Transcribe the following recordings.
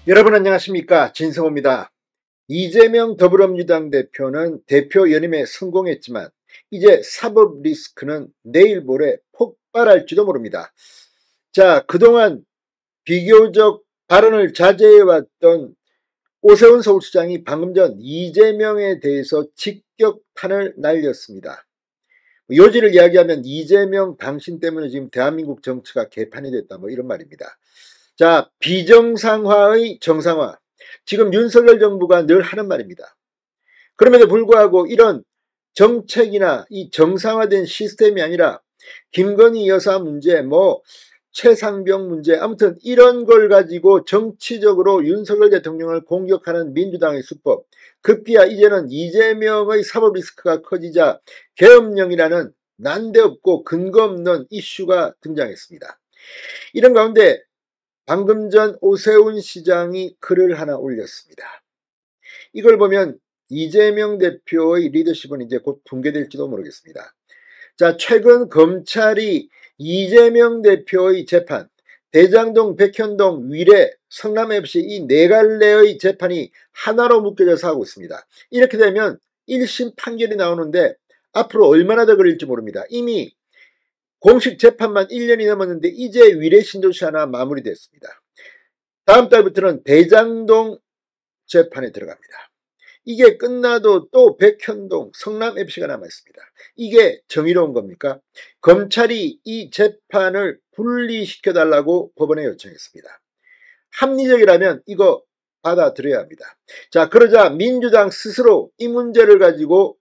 여러분 안녕하십니까, 진성호입니다. 이재명 더불어민주당 대표는 대표 연임에 성공했지만 이제 사법 리스크는 내일 모레 폭발할지도 모릅니다. 자, 그동안 비교적 발언을 자제해왔던 오세훈 서울시장이 방금 전 이재명에 대해서 직격탄을 날렸습니다. 요지를 이야기하면 이재명 당신 때문에 지금 대한민국 정치가 개판이 됐다, 이런 말입니다. 자, 비정상화의 정상화. 지금 윤석열 정부가 늘 하는 말입니다. 그럼에도 불구하고 이런 정책이나 이 정상화된 시스템이 아니라 김건희 여사 문제, 최상병 문제, 아무튼 이런 걸 가지고 정치적으로 윤석열 대통령을 공격하는 민주당의 수법, 급기야 이제는 이재명의 사법 리스크가 커지자 계엄령이라는 난데없고 근거 없는 이슈가 등장했습니다. 이런 가운데 방금 전 오세훈 시장이 글을 하나 올렸습니다. 이걸 보면 이재명 대표의 리더십은 이제 곧 붕괴될지도 모르겠습니다. 자, 최근 검찰이 이재명 대표의 재판, 대장동, 백현동, 위례, 성남FC 이 네 갈래의 재판이 하나로 묶여져서 하고 있습니다. 이렇게 되면 1심 판결이 나오는데 앞으로 얼마나 더 걸릴지 모릅니다. 이미 공식 재판만 1년이 넘었는데 이제 위례 신도시 하나 마무리됐습니다. 다음 달부터는 대장동 재판에 들어갑니다. 이게 끝나도 또 백현동, 성남FC가 남아있습니다. 이게 정의로운 겁니까? 검찰이 이 재판을 분리시켜달라고 법원에 요청했습니다. 합리적이라면 이거 받아들여야 합니다. 자, 그러자 민주당 스스로 이 문제를 가지고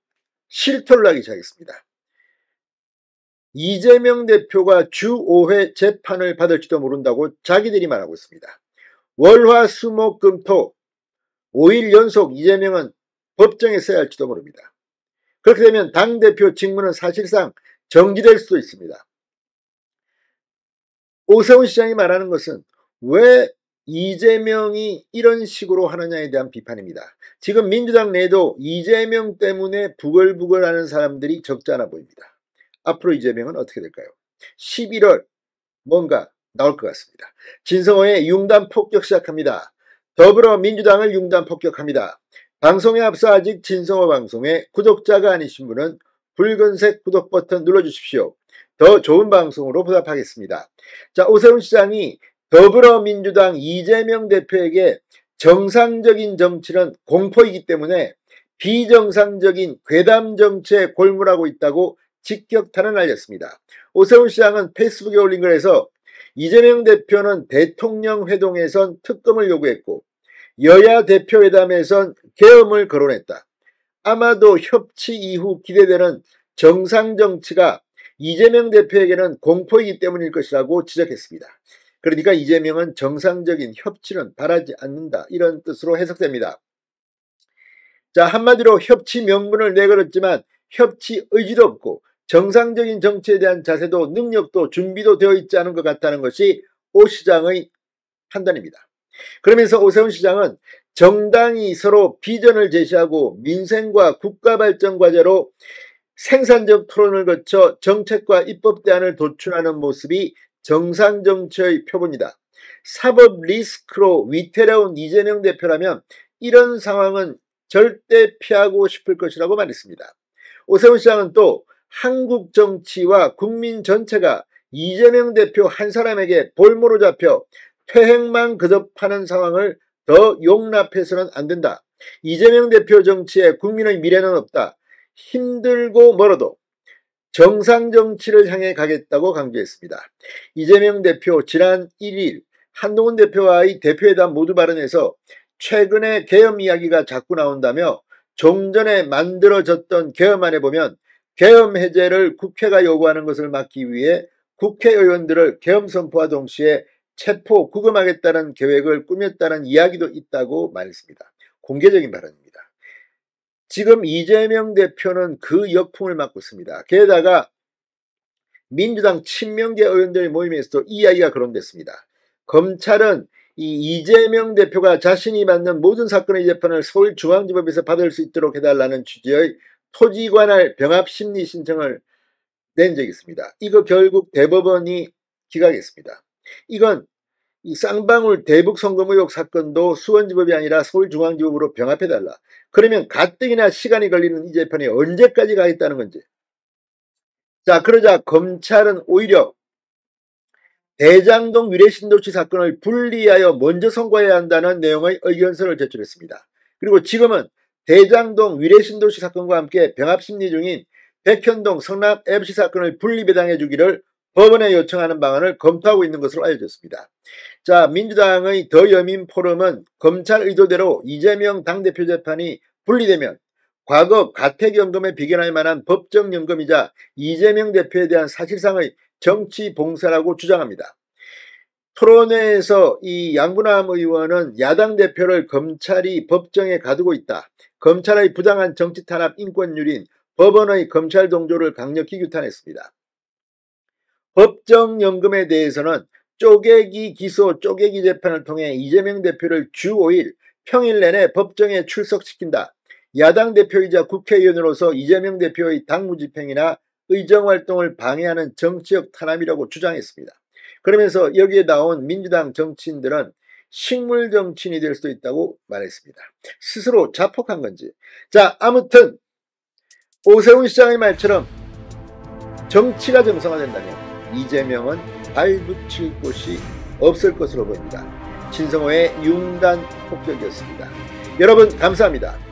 실토를 하기 시작했습니다. 이재명 대표가 주 5회 재판을 받을지도 모른다고 자기들이 말하고 있습니다. 월화수목금토 5일 연속 이재명은 법정에 서야 할지도 모릅니다. 그렇게 되면 당대표 직무는 사실상 정지될 수도 있습니다. 오세훈 시장이 말하는 것은 왜 이재명이 이런 식으로 하느냐에 대한 비판입니다. 지금 민주당 내에도 이재명 때문에 부글부글하는 사람들이 적지 않아 보입니다. 앞으로 이재명은 어떻게 될까요? 11월 뭔가 나올 것 같습니다. 진성호의 융단 폭격 시작합니다. 더불어민주당을 융단 폭격합니다. 방송에 앞서 아직 진성호 방송에 구독자가 아니신 분은 붉은색 구독 버튼 눌러주십시오. 더 좋은 방송으로 보답하겠습니다. 자, 오세훈 시장이 더불어민주당 이재명 대표에게 정상적인 정치는 공포이기 때문에 비정상적인 괴담 정치에 골몰하고 있다고 직격탄을 날렸습니다. 오세훈 시장은 페이스북에 올린 글에서 이재명 대표는 대통령 회동에선 특검을 요구했고 여야 대표회담에선 계엄을 거론했다. 아마도 협치 이후 기대되는 정상정치가 이재명 대표에게는 공포이기 때문일 것이라고 지적했습니다. 그러니까 이재명은 정상적인 협치는 바라지 않는다, 이런 뜻으로 해석됩니다. 자, 한마디로 협치 명분을 내걸었지만 협치 의지도 없고 정상적인 정치에 대한 자세도 능력도 준비도 되어 있지 않은 것 같다는 것이 오 시장의 판단입니다. 그러면서 오세훈 시장은 정당이 서로 비전을 제시하고 민생과 국가 발전 과제로 생산적 토론을 거쳐 정책과 입법 대안을 도출하는 모습이 정상 정치의 표본이다. 사법 리스크로 위태로운 이재명 대표라면 이런 상황은 절대 피하고 싶을 것이라고 말했습니다. 오세훈 시장은 또 한국 정치와 국민 전체가 이재명 대표 한 사람에게 볼모로 잡혀 퇴행만 거듭하는 상황을 더 용납해서는 안 된다. 이재명 대표 정치에 국민의 미래는 없다. 힘들고 멀어도 정상 정치를 향해 가겠다고 강조했습니다. 이재명 대표 지난 1일 한동훈 대표와의 대표회담 모두 발언에서 최근에 계엄 이야기가 자꾸 나온다며 좀 전에 만들어졌던 계엄안에 보면 계엄 해제를 국회가 요구하는 것을 막기 위해 국회의원들을 계엄 선포와 동시에 체포, 구금하겠다는 계획을 꾸몄다는 이야기도 있다고 말했습니다. 공개적인 발언입니다. 지금 이재명 대표는 그 역풍을 맞고 있습니다. 게다가 민주당 친명계 의원들 모임에서도 이 이야기가 거론됐습니다. 검찰은 이 이재명 대표가 자신이 맡는 모든 사건의 재판을 서울중앙지법에서 받을 수 있도록 해달라는 취지의 토지관할 병합 심리 신청을 낸 적이 있습니다. 이거 결국 대법원이 기각했습니다. 이건 이 쌍방울 대북 송금 의혹 사건도 수원지법이 아니라 서울중앙지법으로 병합해달라. 그러면 가뜩이나 시간이 걸리는 이 재판이 언제까지 가겠다는 건지. 자, 그러자 검찰은 오히려 대장동 위례신도시 사건을 분리하여 먼저 선고해야 한다는 내용의 의견서를 제출했습니다. 그리고 지금은 대장동 위례신도시 사건과 함께 병합심리 중인 백현동 성남FC 사건을 분리배당해 주기를 법원에 요청하는 방안을 검토하고 있는 것으로 알려졌습니다. 자, 민주당의 더여민포럼은 검찰 의도대로 이재명 당대표 재판이 분리되면 과거 가택연금에 비견할 만한 법정연금이자 이재명 대표에 대한 사실상의 정치 봉사라고 주장합니다. 토론회에서 이 양부남 의원은 야당 대표를 검찰이 법정에 가두고 있다. 검찰의 부당한 정치 탄압 인권유린 법원의 검찰 동조를 강력히 규탄했습니다. 법정연금에 대해서는 쪼개기 기소, 쪼개기 재판을 통해 이재명 대표를 주 5일 평일 내내 법정에 출석시킨다. 야당 대표이자 국회의원으로서 이재명 대표의 당무집행이나 의정활동을 방해하는 정치적 탄압이라고 주장했습니다. 그러면서 여기에 나온 민주당 정치인들은 식물 정치인이 될 수도 있다고 말했습니다. 스스로 자폭한 건지. 자, 아무튼 오세훈 시장의 말처럼 정치가 정상화된다면 이재명은 발붙일 곳이 없을 것으로 보입니다. 진성호의 융단 폭격이었습니다. 여러분 감사합니다.